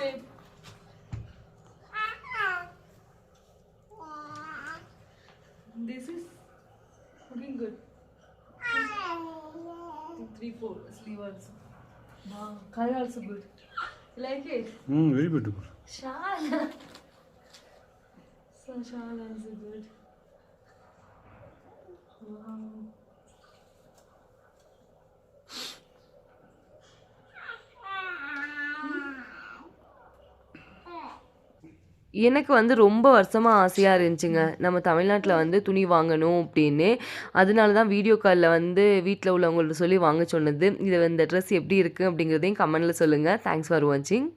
shape. This is looking good. 3-4 sleeve also. Wow, color also good. You like it? Very beautiful. Shawl. So shawl also good. Wow. எனக்கு வந்து ரொம்ப வருஷமாக ஆசையாக இருந்துச்சுங்க நம்ம தமிழ்நாட்டில் வந்து துணி வாங்கணும் அப்படின்னு. அதனால தான் வீடியோ காலில் வந்து வீட்டில் உள்ளவங்கள்ட்ட சொல்லி வாங்க சொன்னது. இது இந்த ட்ரெஸ் எப்படி இருக்குது அப்படிங்கிறதையும் கமெண்டில் சொல்லுங்கள். தேங்க்ஸ் ஃபார் வாட்சிங்.